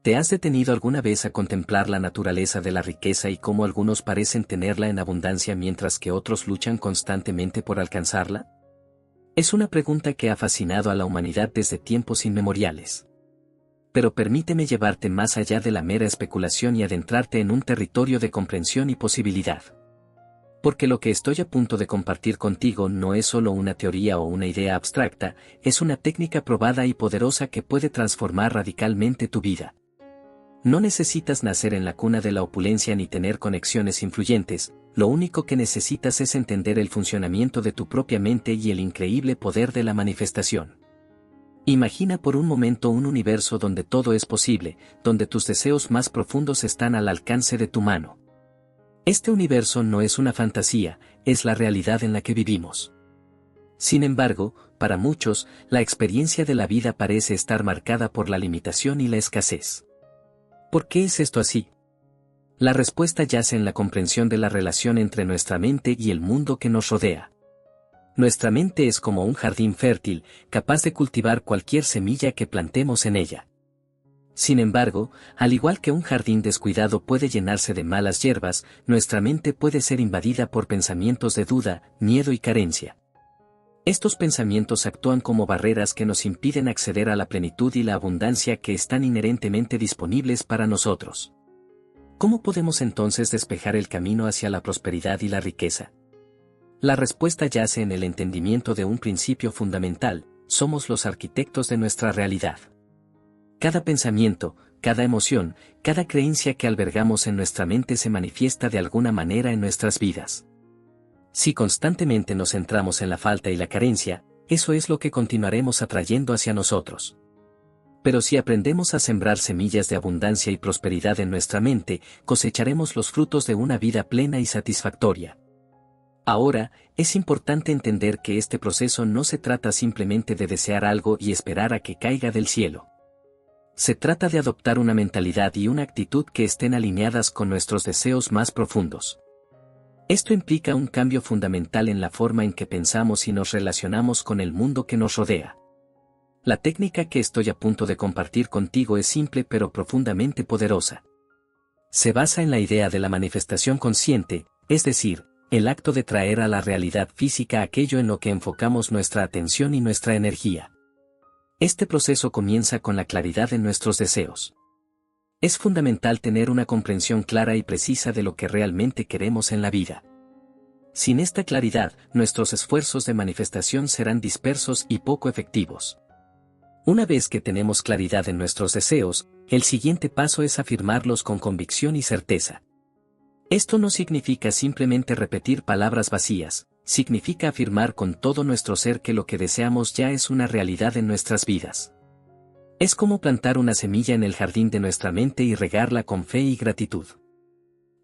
¿Te has detenido alguna vez a contemplar la naturaleza de la riqueza y cómo algunos parecen tenerla en abundancia mientras que otros luchan constantemente por alcanzarla? Es una pregunta que ha fascinado a la humanidad desde tiempos inmemoriales. Pero permíteme llevarte más allá de la mera especulación y adentrarte en un territorio de comprensión y posibilidad. Porque lo que estoy a punto de compartir contigo no es solo una teoría o una idea abstracta, es una técnica probada y poderosa que puede transformar radicalmente tu vida. No necesitas nacer en la cuna de la opulencia ni tener conexiones influyentes, lo único que necesitas es entender el funcionamiento de tu propia mente y el increíble poder de la manifestación. Imagina por un momento un universo donde todo es posible, donde tus deseos más profundos están al alcance de tu mano. Este universo no es una fantasía, es la realidad en la que vivimos. Sin embargo, para muchos, la experiencia de la vida parece estar marcada por la limitación y la escasez. ¿Por qué es esto así? La respuesta yace en la comprensión de la relación entre nuestra mente y el mundo que nos rodea. Nuestra mente es como un jardín fértil, capaz de cultivar cualquier semilla que plantemos en ella. Sin embargo, al igual que un jardín descuidado puede llenarse de malas hierbas, nuestra mente puede ser invadida por pensamientos de duda, miedo y carencia. Estos pensamientos actúan como barreras que nos impiden acceder a la plenitud y la abundancia que están inherentemente disponibles para nosotros. ¿Cómo podemos entonces despejar el camino hacia la prosperidad y la riqueza? La respuesta yace en el entendimiento de un principio fundamental: somos los arquitectos de nuestra realidad. Cada pensamiento, cada emoción, cada creencia que albergamos en nuestra mente se manifiesta de alguna manera en nuestras vidas. Si constantemente nos centramos en la falta y la carencia, eso es lo que continuaremos atrayendo hacia nosotros. Pero si aprendemos a sembrar semillas de abundancia y prosperidad en nuestra mente, cosecharemos los frutos de una vida plena y satisfactoria. Ahora, es importante entender que este proceso no se trata simplemente de desear algo y esperar a que caiga del cielo. Se trata de adoptar una mentalidad y una actitud que estén alineadas con nuestros deseos más profundos. Esto implica un cambio fundamental en la forma en que pensamos y nos relacionamos con el mundo que nos rodea. La técnica que estoy a punto de compartir contigo es simple pero profundamente poderosa. Se basa en la idea de la manifestación consciente, es decir, el acto de traer a la realidad física aquello en lo que enfocamos nuestra atención y nuestra energía. Este proceso comienza con la claridad en nuestros deseos. Es fundamental tener una comprensión clara y precisa de lo que realmente queremos en la vida. Sin esta claridad, nuestros esfuerzos de manifestación serán dispersos y poco efectivos. Una vez que tenemos claridad en nuestros deseos, el siguiente paso es afirmarlos con convicción y certeza. Esto no significa simplemente repetir palabras vacías, significa afirmar con todo nuestro ser que lo que deseamos ya es una realidad en nuestras vidas. Es como plantar una semilla en el jardín de nuestra mente y regarla con fe y gratitud.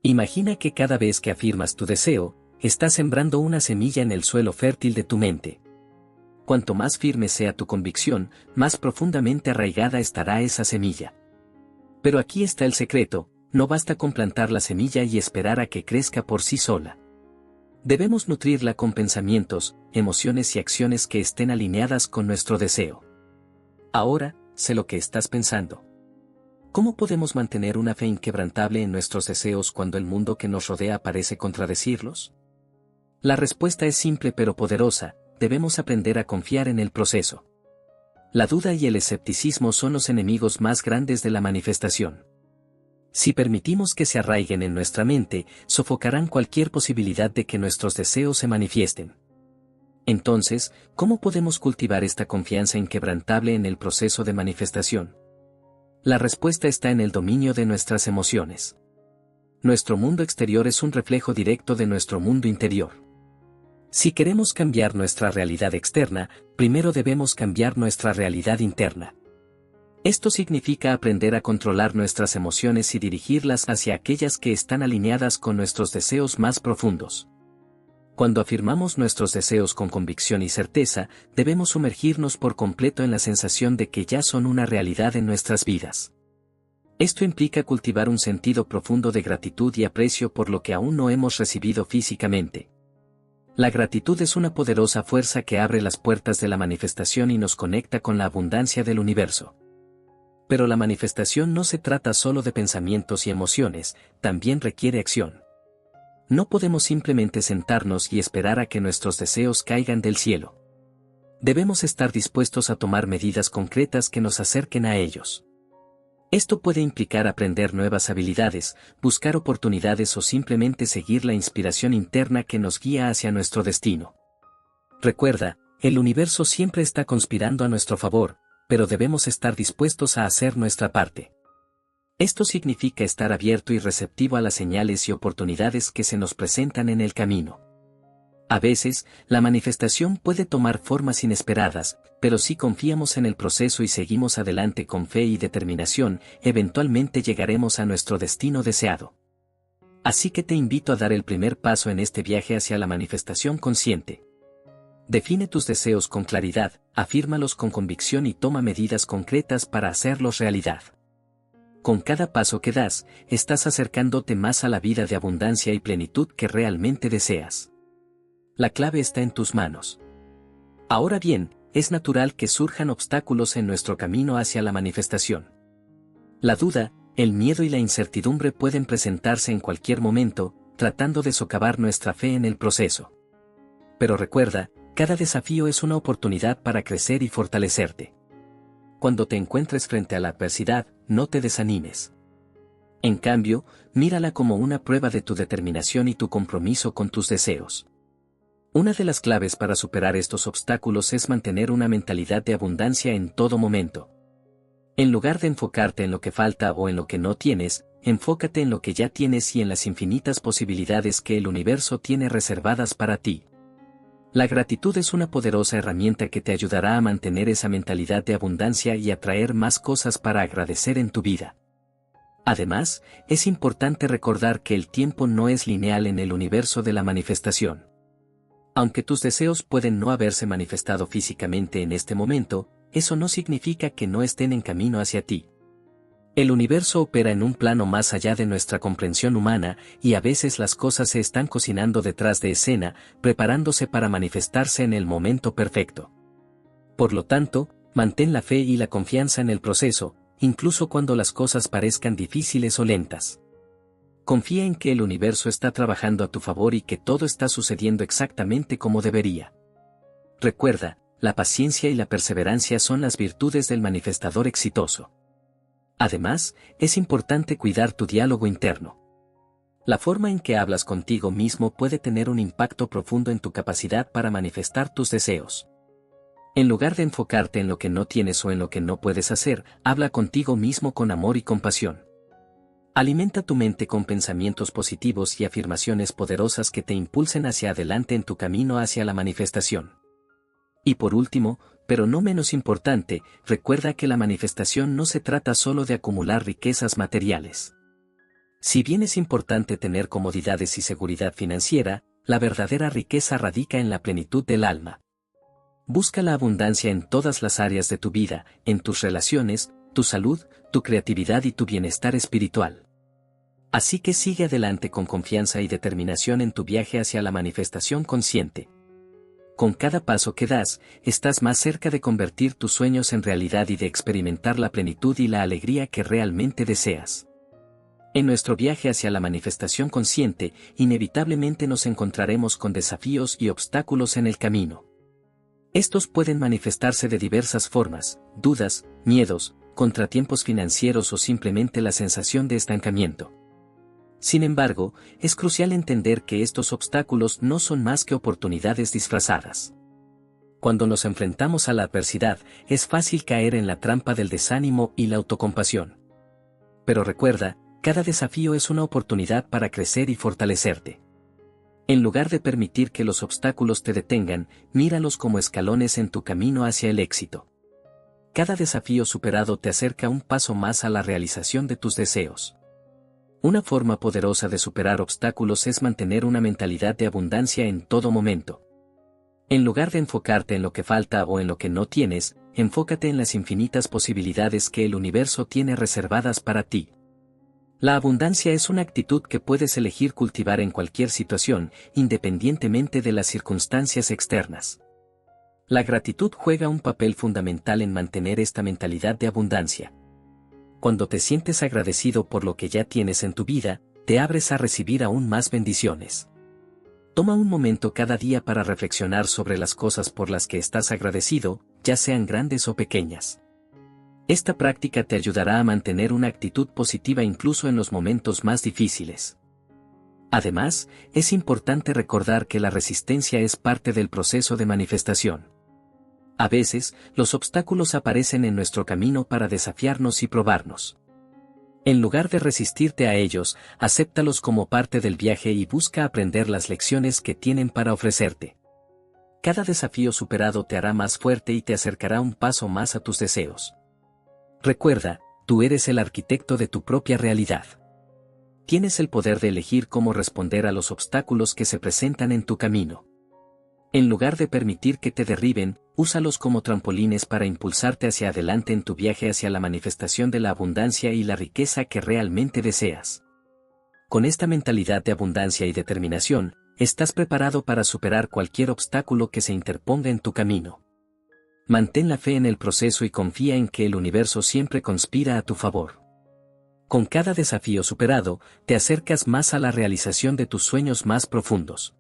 Imagina que cada vez que afirmas tu deseo, estás sembrando una semilla en el suelo fértil de tu mente. Cuanto más firme sea tu convicción, más profundamente arraigada estará esa semilla. Pero aquí está el secreto: no basta con plantar la semilla y esperar a que crezca por sí sola. Debemos nutrirla con pensamientos, emociones y acciones que estén alineadas con nuestro deseo. Ahora, sé lo que estás pensando. ¿Cómo podemos mantener una fe inquebrantable en nuestros deseos cuando el mundo que nos rodea parece contradecirlos? La respuesta es simple pero poderosa: debemos aprender a confiar en el proceso. La duda y el escepticismo son los enemigos más grandes de la manifestación. Si permitimos que se arraiguen en nuestra mente, sofocarán cualquier posibilidad de que nuestros deseos se manifiesten. Entonces, ¿cómo podemos cultivar esta confianza inquebrantable en el proceso de manifestación? La respuesta está en el dominio de nuestras emociones. Nuestro mundo exterior es un reflejo directo de nuestro mundo interior. Si queremos cambiar nuestra realidad externa, primero debemos cambiar nuestra realidad interna. Esto significa aprender a controlar nuestras emociones y dirigirlas hacia aquellas que están alineadas con nuestros deseos más profundos. Cuando afirmamos nuestros deseos con convicción y certeza, debemos sumergirnos por completo en la sensación de que ya son una realidad en nuestras vidas. Esto implica cultivar un sentido profundo de gratitud y aprecio por lo que aún no hemos recibido físicamente. La gratitud es una poderosa fuerza que abre las puertas de la manifestación y nos conecta con la abundancia del universo. Pero la manifestación no se trata solo de pensamientos y emociones, también requiere acción. No podemos simplemente sentarnos y esperar a que nuestros deseos caigan del cielo. Debemos estar dispuestos a tomar medidas concretas que nos acerquen a ellos. Esto puede implicar aprender nuevas habilidades, buscar oportunidades o simplemente seguir la inspiración interna que nos guía hacia nuestro destino. Recuerda, el universo siempre está conspirando a nuestro favor, pero debemos estar dispuestos a hacer nuestra parte. Esto significa estar abierto y receptivo a las señales y oportunidades que se nos presentan en el camino. A veces, la manifestación puede tomar formas inesperadas, pero si confiamos en el proceso y seguimos adelante con fe y determinación, eventualmente llegaremos a nuestro destino deseado. Así que te invito a dar el primer paso en este viaje hacia la manifestación consciente. Define tus deseos con claridad, afírmalos con convicción y toma medidas concretas para hacerlos realidad. Con cada paso que das, estás acercándote más a la vida de abundancia y plenitud que realmente deseas. La clave está en tus manos. Ahora bien, es natural que surjan obstáculos en nuestro camino hacia la manifestación. La duda, el miedo y la incertidumbre pueden presentarse en cualquier momento, tratando de socavar nuestra fe en el proceso. Pero recuerda, cada desafío es una oportunidad para crecer y fortalecerte. Cuando te encuentres frente a la adversidad, no te desanimes. En cambio, mírala como una prueba de tu determinación y tu compromiso con tus deseos. Una de las claves para superar estos obstáculos es mantener una mentalidad de abundancia en todo momento. En lugar de enfocarte en lo que falta o en lo que no tienes, enfócate en lo que ya tienes y en las infinitas posibilidades que el universo tiene reservadas para ti. La gratitud es una poderosa herramienta que te ayudará a mantener esa mentalidad de abundancia y atraer más cosas para agradecer en tu vida. Además, es importante recordar que el tiempo no es lineal en el universo de la manifestación. Aunque tus deseos pueden no haberse manifestado físicamente en este momento, eso no significa que no estén en camino hacia ti. El universo opera en un plano más allá de nuestra comprensión humana, y a veces las cosas se están cocinando detrás de escena, preparándose para manifestarse en el momento perfecto. Por lo tanto, mantén la fe y la confianza en el proceso, incluso cuando las cosas parezcan difíciles o lentas. Confía en que el universo está trabajando a tu favor y que todo está sucediendo exactamente como debería. Recuerda, la paciencia y la perseverancia son las virtudes del manifestador exitoso. Además, es importante cuidar tu diálogo interno. La forma en que hablas contigo mismo puede tener un impacto profundo en tu capacidad para manifestar tus deseos. En lugar de enfocarte en lo que no tienes o en lo que no puedes hacer, habla contigo mismo con amor y compasión. Alimenta tu mente con pensamientos positivos y afirmaciones poderosas que te impulsen hacia adelante en tu camino hacia la manifestación. Y por último, pero no menos importante, recuerda que la manifestación no se trata solo de acumular riquezas materiales. Si bien es importante tener comodidades y seguridad financiera, la verdadera riqueza radica en la plenitud del alma. Busca la abundancia en todas las áreas de tu vida, en tus relaciones, tu salud, tu creatividad y tu bienestar espiritual. Así que sigue adelante con confianza y determinación en tu viaje hacia la manifestación consciente. Con cada paso que das, estás más cerca de convertir tus sueños en realidad y de experimentar la plenitud y la alegría que realmente deseas. En nuestro viaje hacia la manifestación consciente, inevitablemente nos encontraremos con desafíos y obstáculos en el camino. Estos pueden manifestarse de diversas formas: dudas, miedos, contratiempos financieros o simplemente la sensación de estancamiento. Sin embargo, es crucial entender que estos obstáculos no son más que oportunidades disfrazadas. Cuando nos enfrentamos a la adversidad, es fácil caer en la trampa del desánimo y la autocompasión. Pero recuerda, cada desafío es una oportunidad para crecer y fortalecerte. En lugar de permitir que los obstáculos te detengan, míralos como escalones en tu camino hacia el éxito. Cada desafío superado te acerca un paso más a la realización de tus deseos. Una forma poderosa de superar obstáculos es mantener una mentalidad de abundancia en todo momento. En lugar de enfocarte en lo que falta o en lo que no tienes, enfócate en las infinitas posibilidades que el universo tiene reservadas para ti. La abundancia es una actitud que puedes elegir cultivar en cualquier situación, independientemente de las circunstancias externas. La gratitud juega un papel fundamental en mantener esta mentalidad de abundancia. Cuando te sientes agradecido por lo que ya tienes en tu vida, te abres a recibir aún más bendiciones. Toma un momento cada día para reflexionar sobre las cosas por las que estás agradecido, ya sean grandes o pequeñas. Esta práctica te ayudará a mantener una actitud positiva incluso en los momentos más difíciles. Además, es importante recordar que la resistencia es parte del proceso de manifestación. A veces, los obstáculos aparecen en nuestro camino para desafiarnos y probarnos. En lugar de resistirte a ellos, acéptalos como parte del viaje y busca aprender las lecciones que tienen para ofrecerte. Cada desafío superado te hará más fuerte y te acercará un paso más a tus deseos. Recuerda, tú eres el arquitecto de tu propia realidad. Tienes el poder de elegir cómo responder a los obstáculos que se presentan en tu camino. En lugar de permitir que te derriben, úsalos como trampolines para impulsarte hacia adelante en tu viaje hacia la manifestación de la abundancia y la riqueza que realmente deseas. Con esta mentalidad de abundancia y determinación, estás preparado para superar cualquier obstáculo que se interponga en tu camino. Mantén la fe en el proceso y confía en que el universo siempre conspira a tu favor. Con cada desafío superado, te acercas más a la realización de tus sueños más profundos.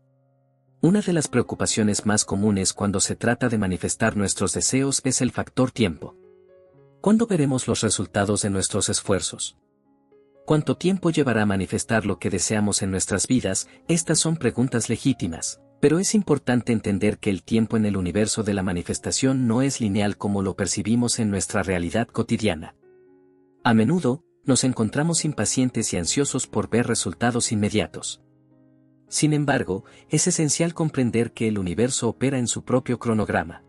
Una de las preocupaciones más comunes cuando se trata de manifestar nuestros deseos es el factor tiempo. ¿Cuándo veremos los resultados de nuestros esfuerzos? ¿Cuánto tiempo llevará a manifestar lo que deseamos en nuestras vidas? Estas son preguntas legítimas, pero es importante entender que el tiempo en el universo de la manifestación no es lineal como lo percibimos en nuestra realidad cotidiana. A menudo, nos encontramos impacientes y ansiosos por ver resultados inmediatos. Sin embargo, es esencial comprender que el universo opera en su propio cronograma.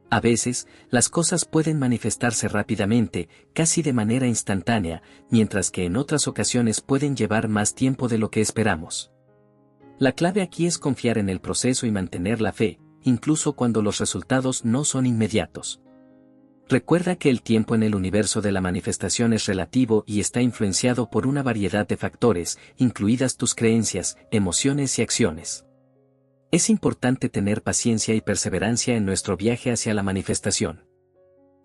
A veces, las cosas pueden manifestarse rápidamente, casi de manera instantánea, mientras que en otras ocasiones pueden llevar más tiempo de lo que esperamos. La clave aquí es confiar en el proceso y mantener la fe, incluso cuando los resultados no son inmediatos. Recuerda que el tiempo en el universo de la manifestación es relativo y está influenciado por una variedad de factores, incluidas tus creencias, emociones y acciones. Es importante tener paciencia y perseverancia en nuestro viaje hacia la manifestación.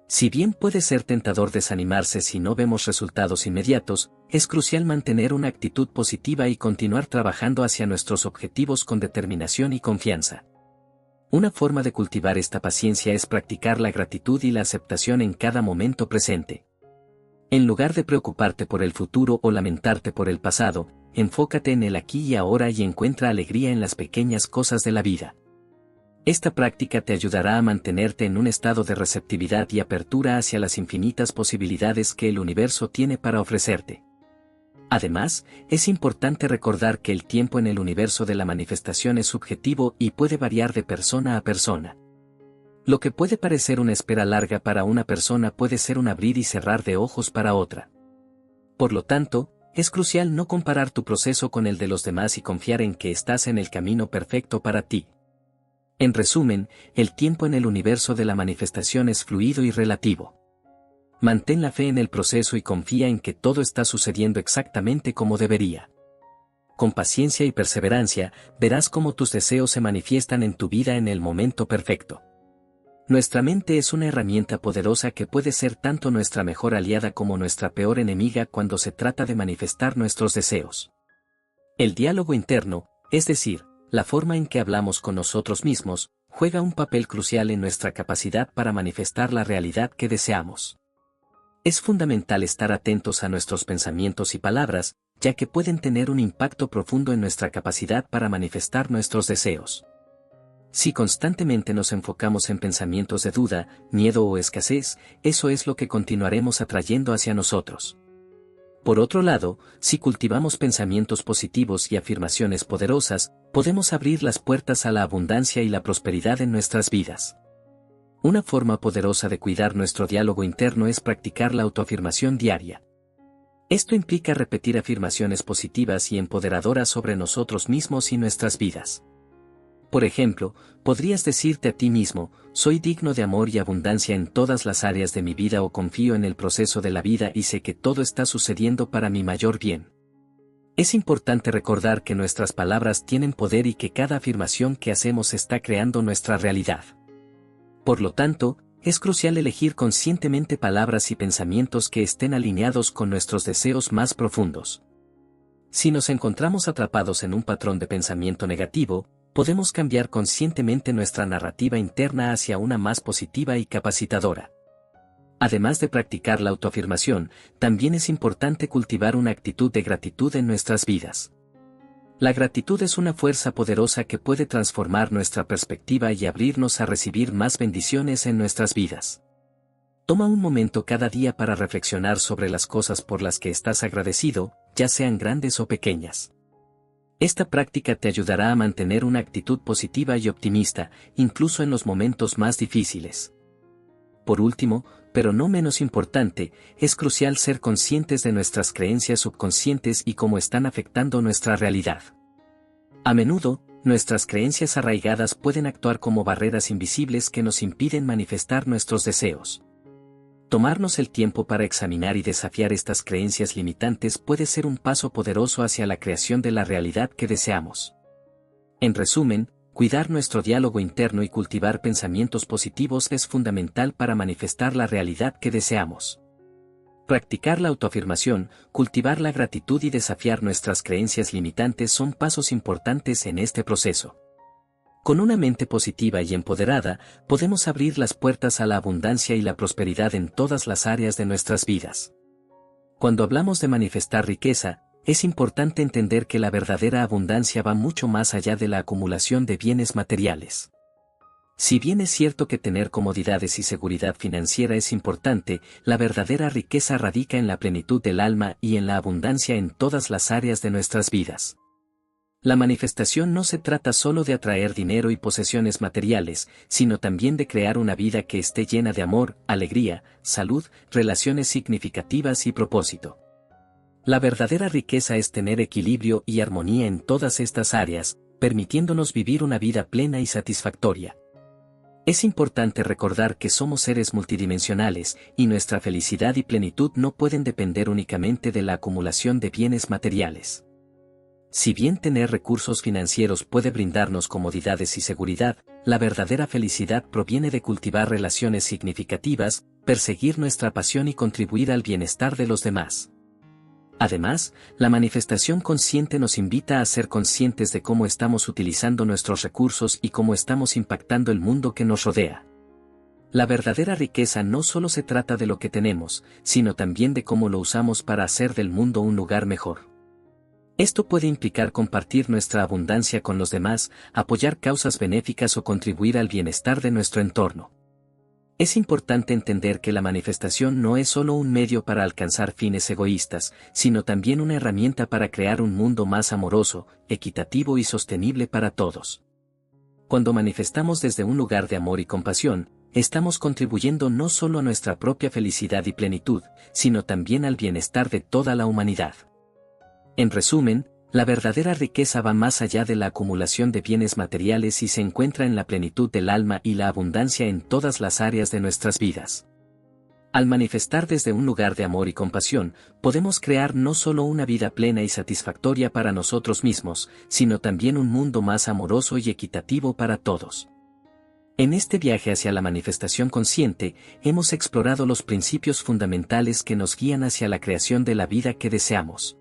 Si bien puede ser tentador desanimarse si no vemos resultados inmediatos, es crucial mantener una actitud positiva y continuar trabajando hacia nuestros objetivos con determinación y confianza. Una forma de cultivar esta paciencia es practicar la gratitud y la aceptación en cada momento presente. En lugar de preocuparte por el futuro o lamentarte por el pasado, enfócate en el aquí y ahora y encuentra alegría en las pequeñas cosas de la vida. Esta práctica te ayudará a mantenerte en un estado de receptividad y apertura hacia las infinitas posibilidades que el universo tiene para ofrecerte. Además, es importante recordar que el tiempo en el universo de la manifestación es subjetivo y puede variar de persona a persona. Lo que puede parecer una espera larga para una persona puede ser un abrir y cerrar de ojos para otra. Por lo tanto, es crucial no comparar tu proceso con el de los demás y confiar en que estás en el camino perfecto para ti. En resumen, el tiempo en el universo de la manifestación es fluido y relativo. Mantén la fe en el proceso y confía en que todo está sucediendo exactamente como debería. Con paciencia y perseverancia, verás cómo tus deseos se manifiestan en tu vida en el momento perfecto. Nuestra mente es una herramienta poderosa que puede ser tanto nuestra mejor aliada como nuestra peor enemiga cuando se trata de manifestar nuestros deseos. El diálogo interno, es decir, la forma en que hablamos con nosotros mismos, juega un papel crucial en nuestra capacidad para manifestar la realidad que deseamos. Es fundamental estar atentos a nuestros pensamientos y palabras, ya que pueden tener un impacto profundo en nuestra capacidad para manifestar nuestros deseos. Si constantemente nos enfocamos en pensamientos de duda, miedo o escasez, eso es lo que continuaremos atrayendo hacia nosotros. Por otro lado, si cultivamos pensamientos positivos y afirmaciones poderosas, podemos abrir las puertas a la abundancia y la prosperidad en nuestras vidas. Una forma poderosa de cuidar nuestro diálogo interno es practicar la autoafirmación diaria. Esto implica repetir afirmaciones positivas y empoderadoras sobre nosotros mismos y nuestras vidas. Por ejemplo, podrías decirte a ti mismo, soy digno de amor y abundancia en todas las áreas de mi vida o confío en el proceso de la vida y sé que todo está sucediendo para mi mayor bien. Es importante recordar que nuestras palabras tienen poder y que cada afirmación que hacemos está creando nuestra realidad. Por lo tanto, es crucial elegir conscientemente palabras y pensamientos que estén alineados con nuestros deseos más profundos. Si nos encontramos atrapados en un patrón de pensamiento negativo, podemos cambiar conscientemente nuestra narrativa interna hacia una más positiva y capacitadora. Además de practicar la autoafirmación, también es importante cultivar una actitud de gratitud en nuestras vidas. La gratitud es una fuerza poderosa que puede transformar nuestra perspectiva y abrirnos a recibir más bendiciones en nuestras vidas. Toma un momento cada día para reflexionar sobre las cosas por las que estás agradecido, ya sean grandes o pequeñas. Esta práctica te ayudará a mantener una actitud positiva y optimista, incluso en los momentos más difíciles. Por último, pero no menos importante, es crucial ser conscientes de nuestras creencias subconscientes y cómo están afectando nuestra realidad. A menudo, nuestras creencias arraigadas pueden actuar como barreras invisibles que nos impiden manifestar nuestros deseos. Tomarnos el tiempo para examinar y desafiar estas creencias limitantes puede ser un paso poderoso hacia la creación de la realidad que deseamos. En resumen, cuidar nuestro diálogo interno y cultivar pensamientos positivos es fundamental para manifestar la realidad que deseamos. Practicar la autoafirmación, cultivar la gratitud y desafiar nuestras creencias limitantes son pasos importantes en este proceso. Con una mente positiva y empoderada, podemos abrir las puertas a la abundancia y la prosperidad en todas las áreas de nuestras vidas. Cuando hablamos de manifestar riqueza, es importante entender que la verdadera abundancia va mucho más allá de la acumulación de bienes materiales. Si bien es cierto que tener comodidades y seguridad financiera es importante, la verdadera riqueza radica en la plenitud del alma y en la abundancia en todas las áreas de nuestras vidas. La manifestación no se trata solo de atraer dinero y posesiones materiales, sino también de crear una vida que esté llena de amor, alegría, salud, relaciones significativas y propósito. La verdadera riqueza es tener equilibrio y armonía en todas estas áreas, permitiéndonos vivir una vida plena y satisfactoria. Es importante recordar que somos seres multidimensionales, y nuestra felicidad y plenitud no pueden depender únicamente de la acumulación de bienes materiales. Si bien tener recursos financieros puede brindarnos comodidades y seguridad, la verdadera felicidad proviene de cultivar relaciones significativas, perseguir nuestra pasión y contribuir al bienestar de los demás. Además, la manifestación consciente nos invita a ser conscientes de cómo estamos utilizando nuestros recursos y cómo estamos impactando el mundo que nos rodea. La verdadera riqueza no solo se trata de lo que tenemos, sino también de cómo lo usamos para hacer del mundo un lugar mejor. Esto puede implicar compartir nuestra abundancia con los demás, apoyar causas benéficas o contribuir al bienestar de nuestro entorno. Es importante entender que la manifestación no es solo un medio para alcanzar fines egoístas, sino también una herramienta para crear un mundo más amoroso, equitativo y sostenible para todos. Cuando manifestamos desde un lugar de amor y compasión, estamos contribuyendo no solo a nuestra propia felicidad y plenitud, sino también al bienestar de toda la humanidad. En resumen, la verdadera riqueza va más allá de la acumulación de bienes materiales y se encuentra en la plenitud del alma y la abundancia en todas las áreas de nuestras vidas. Al manifestar desde un lugar de amor y compasión, podemos crear no solo una vida plena y satisfactoria para nosotros mismos, sino también un mundo más amoroso y equitativo para todos. En este viaje hacia la manifestación consciente, hemos explorado los principios fundamentales que nos guían hacia la creación de la vida que deseamos.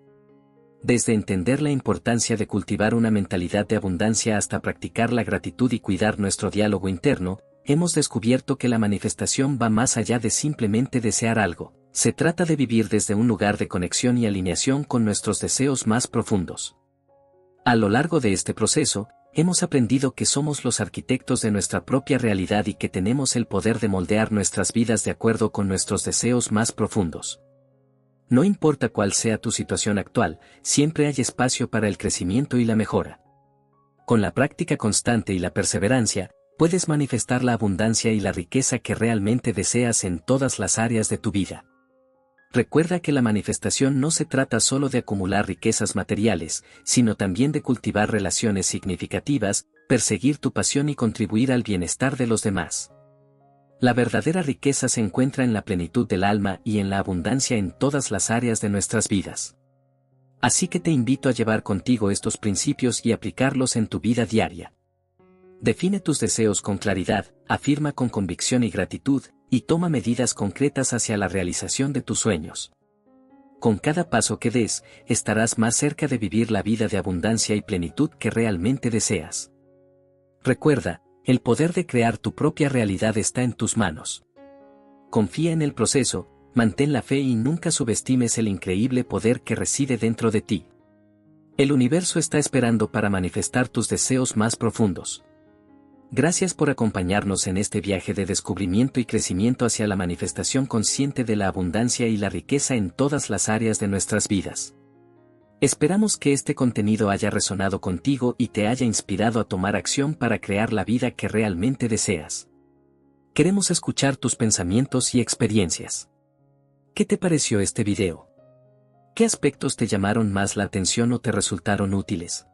Desde entender la importancia de cultivar una mentalidad de abundancia hasta practicar la gratitud y cuidar nuestro diálogo interno, hemos descubierto que la manifestación va más allá de simplemente desear algo. Se trata de vivir desde un lugar de conexión y alineación con nuestros deseos más profundos. A lo largo de este proceso, hemos aprendido que somos los arquitectos de nuestra propia realidad y que tenemos el poder de moldear nuestras vidas de acuerdo con nuestros deseos más profundos. No importa cuál sea tu situación actual, siempre hay espacio para el crecimiento y la mejora. Con la práctica constante y la perseverancia, puedes manifestar la abundancia y la riqueza que realmente deseas en todas las áreas de tu vida. Recuerda que la manifestación no se trata solo de acumular riquezas materiales, sino también de cultivar relaciones significativas, perseguir tu pasión y contribuir al bienestar de los demás. La verdadera riqueza se encuentra en la plenitud del alma y en la abundancia en todas las áreas de nuestras vidas. Así que te invito a llevar contigo estos principios y aplicarlos en tu vida diaria. Define tus deseos con claridad, afirma con convicción y gratitud, y toma medidas concretas hacia la realización de tus sueños. Con cada paso que des, estarás más cerca de vivir la vida de abundancia y plenitud que realmente deseas. Recuerda, el poder de crear tu propia realidad está en tus manos. Confía en el proceso, mantén la fe y nunca subestimes el increíble poder que reside dentro de ti. El universo está esperando para manifestar tus deseos más profundos. Gracias por acompañarnos en este viaje de descubrimiento y crecimiento hacia la manifestación consciente de la abundancia y la riqueza en todas las áreas de nuestras vidas. Esperamos que este contenido haya resonado contigo y te haya inspirado a tomar acción para crear la vida que realmente deseas. Queremos escuchar tus pensamientos y experiencias. ¿Qué te pareció este video? ¿Qué aspectos te llamaron más la atención o te resultaron útiles?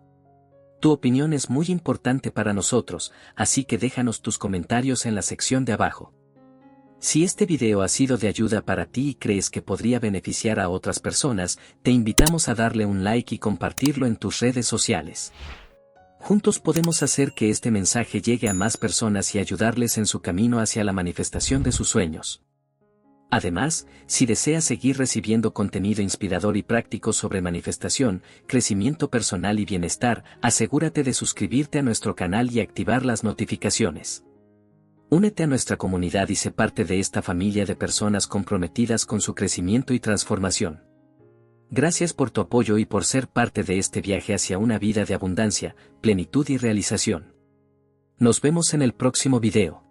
Tu opinión es muy importante para nosotros, así que déjanos tus comentarios en la sección de abajo. Si este video ha sido de ayuda para ti y crees que podría beneficiar a otras personas, te invitamos a darle un like y compartirlo en tus redes sociales. Juntos podemos hacer que este mensaje llegue a más personas y ayudarles en su camino hacia la manifestación de sus sueños. Además, si deseas seguir recibiendo contenido inspirador y práctico sobre manifestación, crecimiento personal y bienestar, asegúrate de suscribirte a nuestro canal y activar las notificaciones. Únete a nuestra comunidad y sé parte de esta familia de personas comprometidas con su crecimiento y transformación. Gracias por tu apoyo y por ser parte de este viaje hacia una vida de abundancia, plenitud y realización. Nos vemos en el próximo video.